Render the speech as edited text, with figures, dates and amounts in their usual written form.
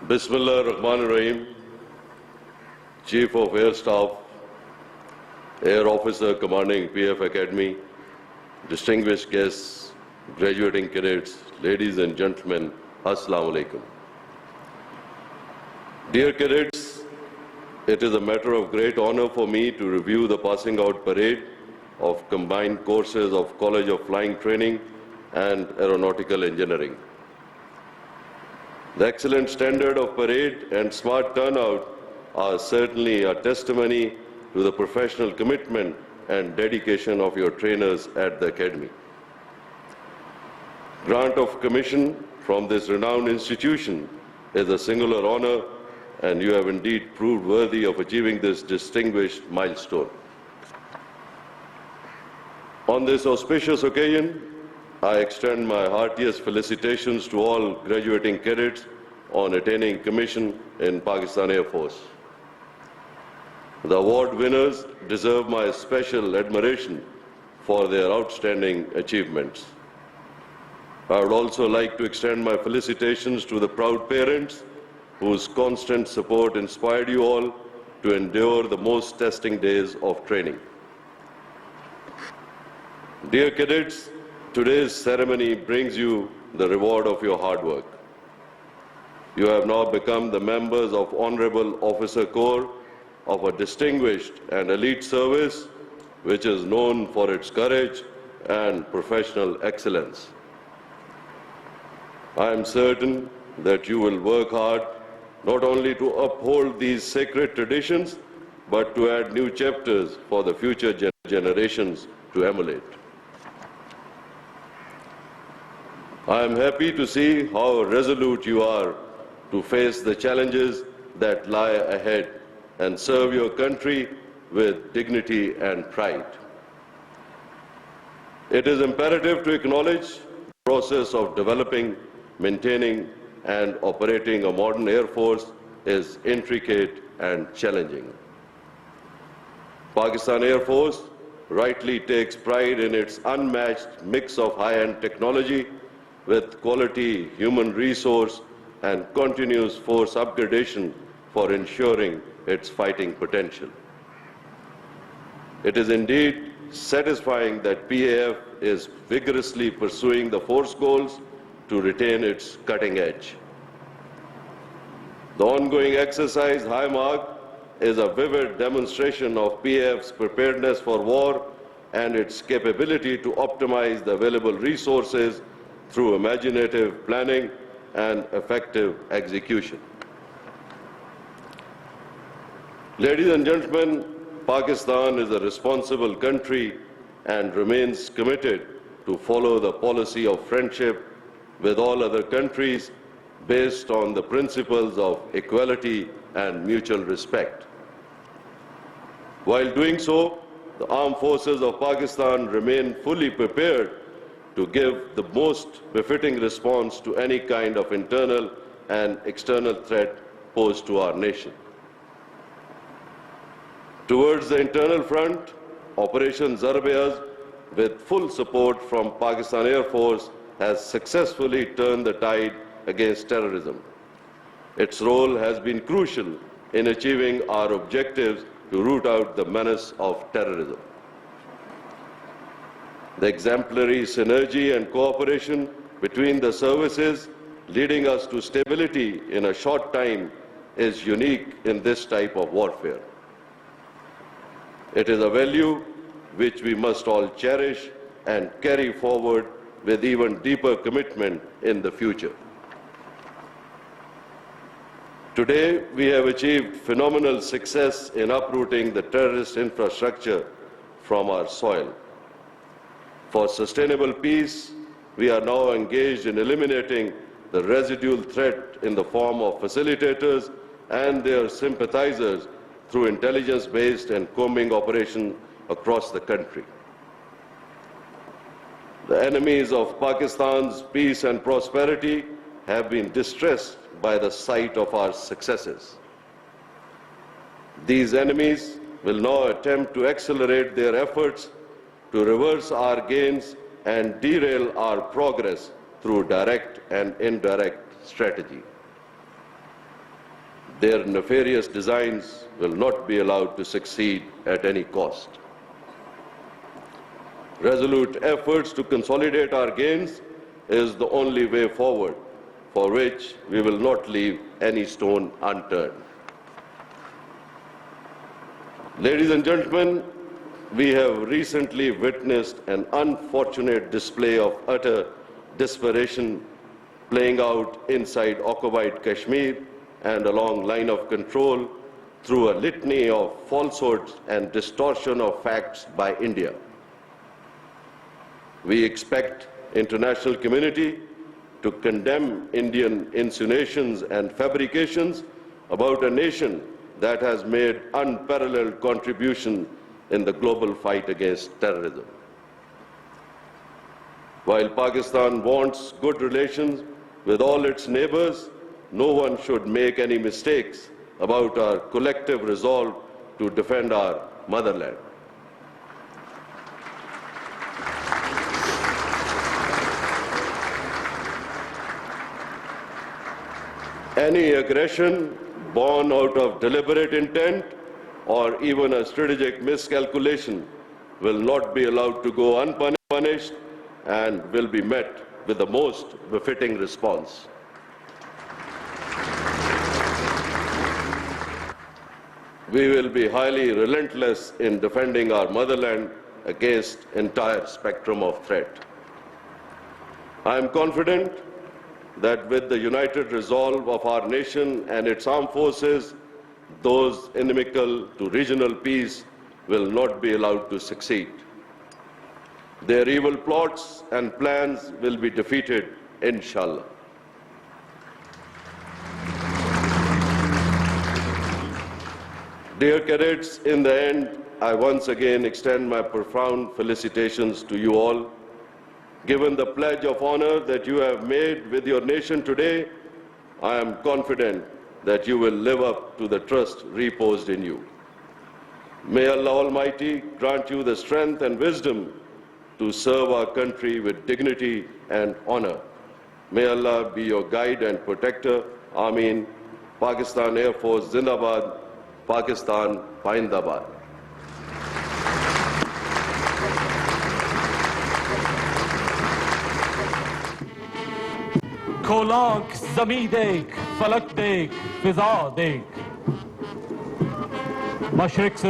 Bismillah Rahman Rahim, Chief of Air Staff, Air Officer Commanding PF Academy, distinguished guests, graduating cadets, ladies and gentlemen, Assalamu Alaikum. Dear cadets, it is a matter of great honor for me to review the passing out parade of combined courses of College of Flying Training and Aeronautical Engineering. The excellent standard of parade and smart turnout are certainly a testimony to the professional commitment and dedication of your trainers at the Academy. Grant of commission from this renowned institution is a singular honor, and you have indeed proved worthy of achieving this distinguished milestone. On this auspicious occasion, I extend my heartiest felicitations to all graduating cadets on attaining commission in Pakistan Air Force. The award winners deserve my special admiration for their outstanding achievements. I would also like to extend my felicitations to the proud parents whose constant support inspired you all to endure the most testing days of training. Dear cadets, today's ceremony brings you the reward of your hard work. You have now become the members of Honorable Officer Corps of a distinguished and elite service which is known for its courage and professional excellence. I am certain that you will work hard not only to uphold these sacred traditions, but to add new chapters for the future generations to emulate. I am happy to see how resolute you are to face the challenges that lie ahead and serve your country with dignity and pride. It is imperative to acknowledge the process of developing, maintaining, and operating a modern Air Force is intricate and challenging. Pakistan Air Force rightly takes pride in its unmatched mix of high-end technology with quality human resource and continuous force upgradation for ensuring its fighting potential. It is indeed satisfying that PAF is vigorously pursuing the force goals to retain its cutting edge. The ongoing exercise High Mark is a vivid demonstration of PAF's preparedness for war and its capability to optimize the available resources through imaginative planning and effective execution. Ladies and gentlemen, Pakistan is a responsible country and remains committed to follow the policy of friendship with all other countries based on the principles of equality and mutual respect. While doing so, the armed forces of Pakistan remain fully prepared to give the most befitting response to any kind of internal and external threat posed to our nation. Towards the internal front, Operation Zarb-e-Azb, with full support from Pakistan Air Force, has successfully turned the tide against terrorism. Its role has been crucial in achieving our objectives to root out the menace of terrorism. The exemplary synergy and cooperation between the services leading us to stability in a short time is unique in this type of warfare. It is a value which we must all cherish and carry forward with even deeper commitment in the future. Today, we have achieved phenomenal success in uprooting the terrorist infrastructure from our soil. For sustainable peace, we are now engaged in eliminating the residual threat in the form of facilitators and their sympathizers through intelligence-based and combing operations across the country. The enemies of Pakistan's peace and prosperity have been distressed by the sight of our successes. These enemies will now attempt to accelerate their efforts to reverse our gains and derail our progress through direct and indirect strategy. Their nefarious designs will not be allowed to succeed at any cost. Resolute efforts to consolidate our gains is the only way forward, for which we will not leave any stone unturned. Ladies and gentlemen, we have recently witnessed an unfortunate display of utter desperation playing out inside occupied Kashmir and along line of control through a litany of falsehoods and distortion of facts by India. We expect international community to condemn Indian insinuations and fabrications about a nation that has made unparalleled contribution in the global fight against terrorism. While Pakistan wants good relations with all its neighbors, no one should make any mistakes about our collective resolve to defend our motherland. Any aggression born out of deliberate intent or even a strategic miscalculation will not be allowed to go unpunished and will be met with the most befitting response. We will be highly relentless in defending our motherland against entire spectrum of threat. I am confident that with the united resolve of our nation and its armed forces, those inimical to regional peace will not be allowed to succeed. Their evil plots and plans will be defeated, inshallah. Dear cadets, in the end, I once again extend my profound felicitations to you all. Given the pledge of honor that you have made with your nation today, I am confident that you will live up to the trust reposed in you. May Allah Almighty grant you the strength and wisdom to serve our country with dignity and honor. May Allah be your guide and protector. Ameen. Pakistan Air Force Zindabad. Pakistan Paindabad. खोलांक ज़मीं देख फलक देख फिजा देख मशरिक से